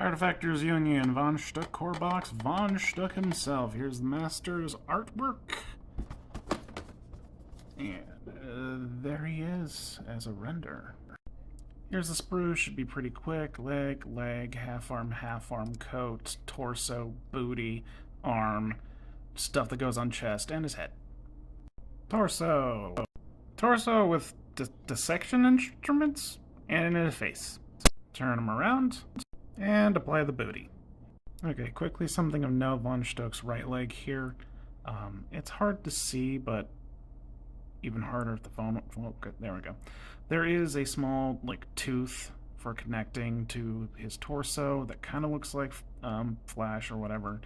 Artefactors Union, von Schtook core box, von Schtook himself. Here's the master's artwork. And there he is as a render. Here's the sprue, should be pretty quick. Leg, half arm coat, torso, booty, arm, stuff that goes on chest, and his head. Torso. Torso with dissection instruments and in his face. Turn him around and apply the booty. Okay, quickly, something of note, von Schtook's right leg here. It's hard to see, but even harder if the phone. Okay, there we go. There is a small tooth for connecting to his torso that kind of looks like flash or whatever.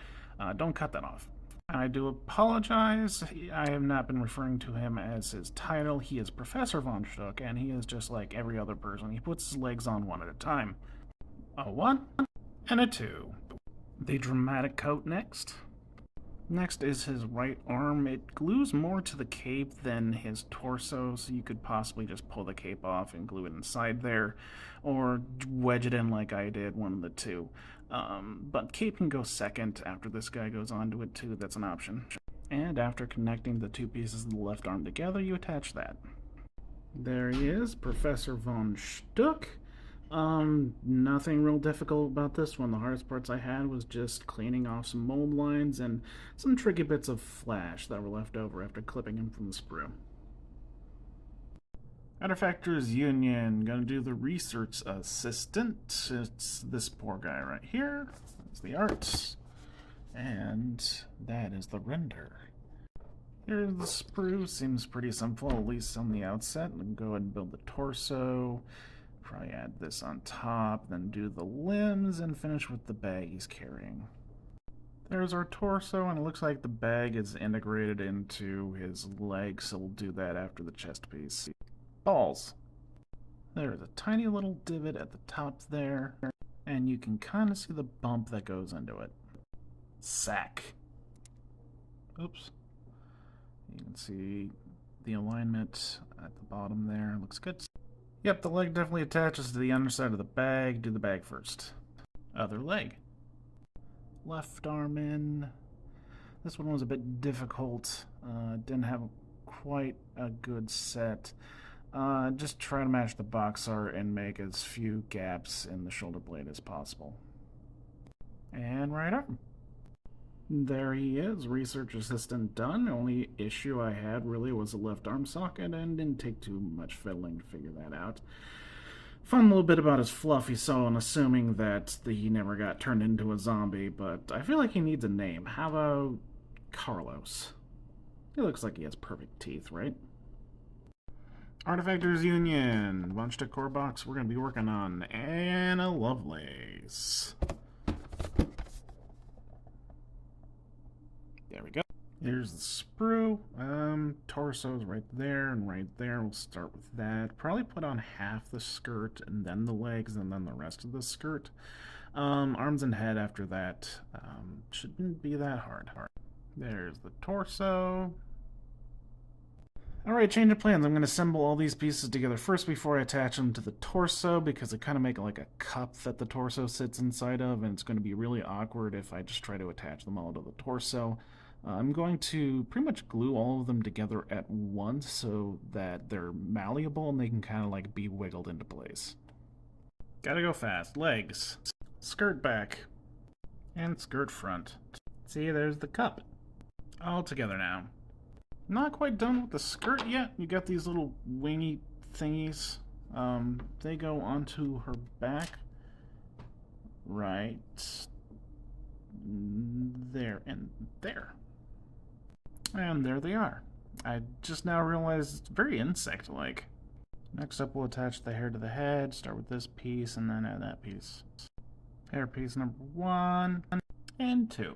Don't cut that off. I do apologize. I have not been referring to him as his title. He is Professor von Schtook, and he is just like every other person. He puts his legs on one at a time. A 1 and a 2. The dramatic coat next. Next is his right arm. It glues more to the cape than his torso, so you could possibly just pull the cape off and glue it inside there, or wedge it in like I did, one of the two. But cape can go second after this guy goes onto it too, that's an option. And after connecting the two pieces of the left arm together, you attach that. There he is, Professor von Schtook. Nothing real difficult about this one. The hardest parts I had was just cleaning off some mold lines and some tricky bits of flash that were left over after clipping him from the sprue. Artefactors Union, gonna do the research assistant. It's this poor guy right here. That's the art. And that is the render. Here's the sprue. Seems pretty simple, at least on the outset. Let me go ahead and build the torso. Probably add this on top, then do the limbs, and finish with the bag he's carrying. There's our torso, and it looks like the bag is integrated into his leg, so we'll do that after the chest piece. Balls. There's a tiny little divot at the top there, and you can kind of see the bump that goes into it. Sack. Oops. You can see the alignment at the bottom there. Looks good. Yep, the leg definitely attaches to the underside of the bag. Do the bag first. Other leg. Left arm in. This one was a bit difficult. Didn't have quite a good set. Just try to match the box art and make as few gaps in the shoulder blade as possible. And right arm. There he is, research assistant done. The only issue I had really was the left arm socket, and didn't take too much fiddling to figure that out. Fun little bit about his fluffy soul, and assuming that he never got turned into a zombie, but I feel like he needs a name. How about Carlos? He looks like he has perfect teeth, right? Artefactors Union, von Schtook core box. We're going to be working on Anna Lovelace. There we go. Here's the sprue. Torso's right there and right there. We'll start with that. Probably put on half the skirt and then the legs and then the rest of the skirt. Arms and head after that. Shouldn't be that hard. There's the torso. Alright, change of plans. I'm going to assemble all these pieces together first before I attach them to the torso, because they kind of make like a cup that the torso sits inside of, and it's going to be really awkward if I just try to attach them all to the torso. I'm going to pretty much glue all of them together at once so that they're malleable and they can kind of be wiggled into place. Gotta go fast. Legs. Skirt back. And skirt front. See, there's the cup. All together now. Not quite done with the skirt yet. You got these little wingy thingies. They go onto her back. Right there and there. And there they are. I just now realized it's very insect-like. Next up, we'll attach the hair to the head. Start with this piece and then add that piece. Hair piece number 1 and 2.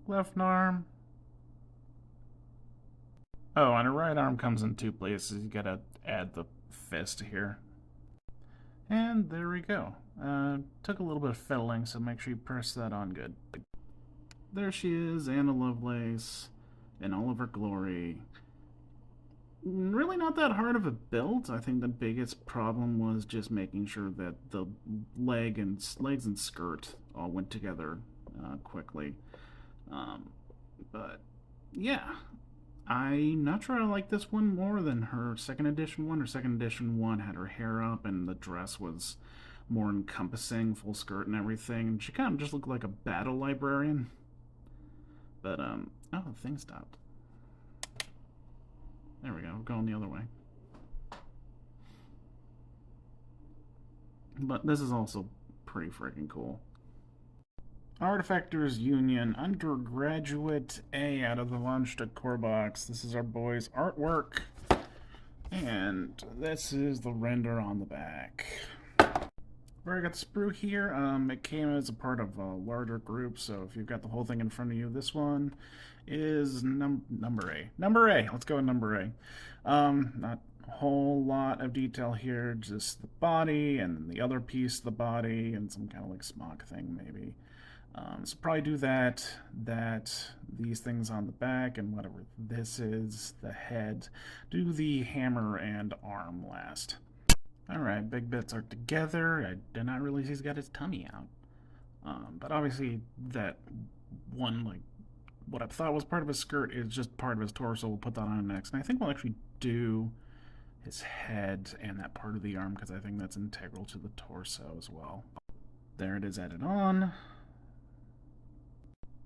Left arm. Oh, and her right arm comes in 2 places. You gotta add the fist here. And there we go. Took a little bit of fiddling, so make sure you press that on good. There she is, Anna Lovelace, in all of her glory. really not that hard of a build. I think the biggest problem was just making sure that the legs and skirt all went together quickly. Um, but yeah, I'm not sure I like this one more than her second edition one. Her second edition one had her hair up and the dress was more encompassing, full skirt and everything. She kind of just looked like a battle librarian. But oh, the thing stopped. There we go. We're going the other way. But this is also pretty freaking cool. Artefactors Union Undergraduate A out of the Schtook core box. This is our boy's artwork. And this is the render on the back. Where I got the sprue here, it came as a part of a larger group, so if you've got the whole thing in front of you, this one is number A. Number A, let's go with number A. Not a whole lot of detail here, just the body and the other piece of the body and some kind of like smock thing maybe. So probably do that, these things on the back, and whatever this is, the head. Do the hammer and arm last. Alright, big bits are together. I did not realize he's got his tummy out. But obviously that one, like, what I thought was part of his skirt is just part of his torso. We'll put that on next. And I think we'll actually do his head and that part of the arm because I think that's integral to the torso as well. There it is added on.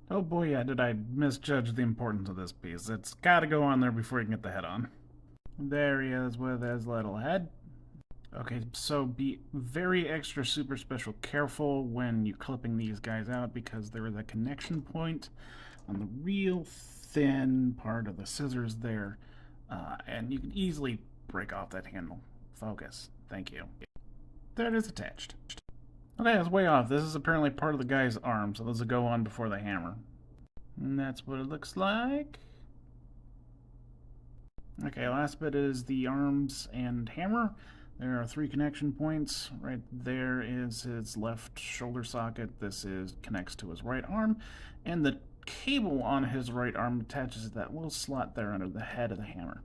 Oh boy, yeah, did I misjudge the importance of this piece. It's gotta go on there before you can get the head on. There he is with his little head. Okay, so be very extra super special careful when you're clipping these guys out because there is a connection point on the real thin part of the scissors there, and you can easily break off that handle. Focus. Thank you. There it is attached. Okay, I was way off. This is apparently part of the guy's arm, so this will go on before the hammer. And that's what it looks like. Okay, last bit is the arms and hammer. There are 3 connection points. Right there is his left shoulder socket. This connects to his right arm. And the cable on his right arm attaches to that little slot there under the head of the hammer.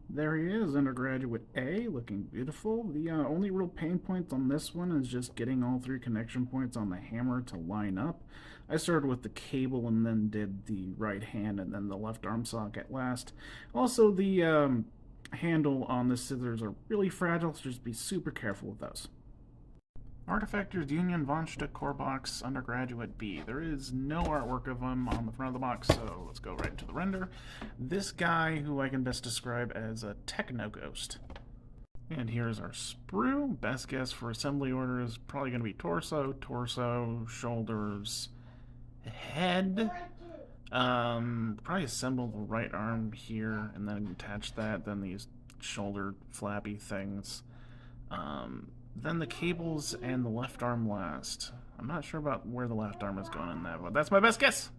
There he is, Undergraduate A, looking beautiful. The only real pain point on this one is just getting all 3 connection points on the hammer to line up. I started with the cable and then did the right hand and then the left arm socket last. Also, the handle on the scissors are really fragile, so just be super careful with those. Artefactors Union von Schtook core box Undergraduate B. There is no artwork of him on the front of the box, so let's go right to the render. This guy, who I can best describe as a techno ghost. And here's our sprue. Best guess for assembly order is probably going to be torso, shoulders, head. Probably assemble the right arm here and then attach that, then these shoulder flappy things. Then the cables and the left arm last. I'm not sure about where the left arm is going in that, but that's my best guess.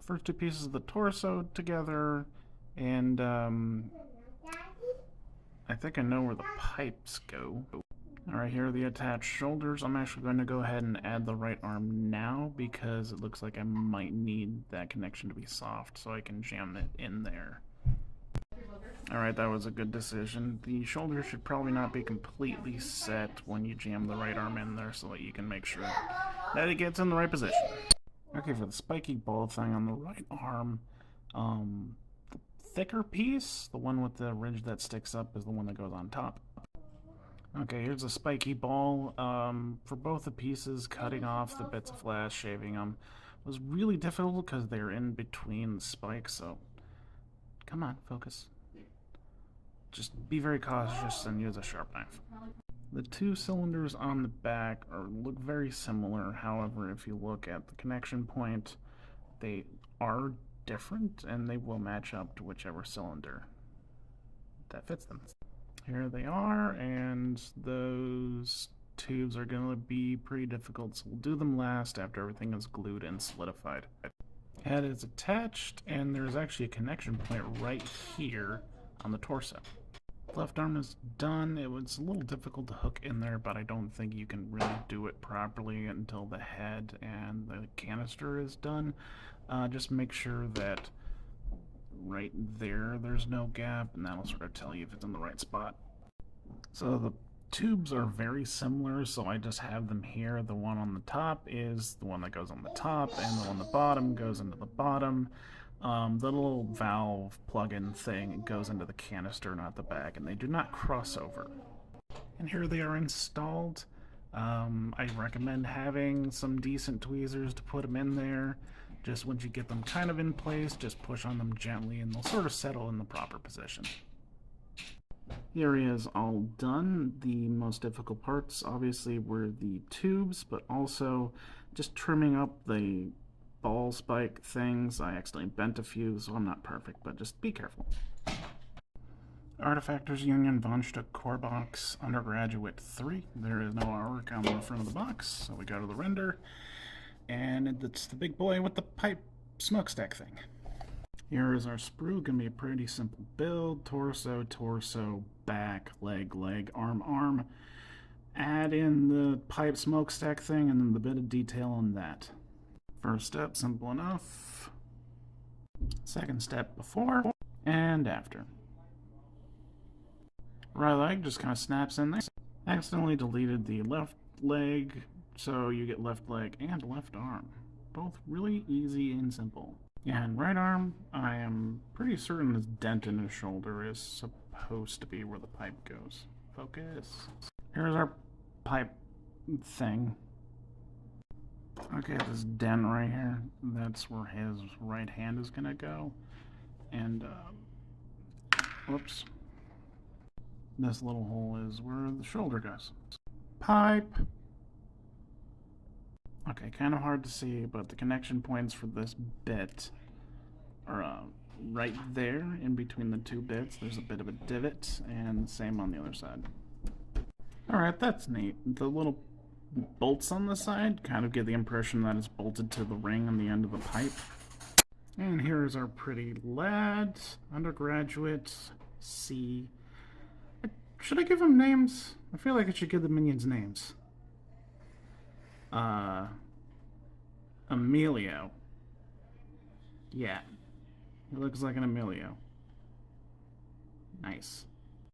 First 2 pieces of the torso together, and I think I know where the pipes go. Alright, here are the attached shoulders. I'm actually going to go ahead and add the right arm now because it looks like I might need that connection to be soft so I can jam it in there. Alright, that was a good decision. The shoulder should probably not be completely set when you jam the right arm in there so that you can make sure that it gets in the right position. Okay, for the spiky ball thing on the right arm, the thicker piece, the one with the ridge that sticks up, is the one that goes on top. Okay, here's a spiky ball. For both the pieces, cutting off the bits of flash, shaving them, was really difficult because they're in between the spikes, so come on, focus. Just be very cautious and use a sharp knife. The 2 cylinders on the back look very similar. However, if you look at the connection point, they are different and they will match up to whichever cylinder that fits them. Here they are, and those tubes are going to be pretty difficult, so we'll do them last after everything is glued and solidified. Head is attached, and there's actually a connection point right here on the torso. Left arm is done. It was a little difficult to hook in there, but I don't think you can really do it properly until the head and the canister is done. Just make sure that right there, there's no gap, and that'll sort of tell you if it's in the right spot. So the tubes are very similar, so I just have them here. The one on the top is the one that goes on the top, and the one on the bottom goes into the bottom. The little valve plug-in thing goes into the canister, not the bag, and they do not cross over. And here they are installed. I recommend having some decent tweezers to put them in there. Just once you get them kind of in place, just push on them gently and they'll sort of settle in the proper position. The area is all done. The most difficult parts obviously were the tubes, but also just trimming up the ball spike things. I accidentally bent a few, so I'm not perfect, but just be careful. Artefactors Union Von Schtook Core Box Undergraduate 3. There is no artwork on the front of the box, so we go to the render, and it's the big boy with the pipe smokestack thing. Here is our sprue. Gonna be a pretty simple build. Torso, torso, back, leg, leg, arm, arm. Add in the pipe smokestack thing and then the bit of detail on that. First step, simple enough. Second step, before and after. Right leg just kind of snaps in there. Accidentally deleted the left leg, so you get left leg and left arm. Both really easy and simple. Yeah, and right arm, I am pretty certain this dent in his shoulder is supposed to be where the pipe goes. Focus. Here's our pipe thing. Okay, this dent right here, that's where his right hand is gonna go. And, whoops. This little hole is where the shoulder goes. Pipe. Okay, kind of hard to see, but the connection points for this bit are right there in between the two bits. There's a bit of a divot, and same on the other side. Alright, that's neat. The little bolts on the side kind of give the impression that it's bolted to the ring on the end of the pipe. And here's our pretty lad, Undergraduate C. Should I give him names? I feel like I should give the minions names. Emilio. Yeah. He looks like an Emilio. Nice.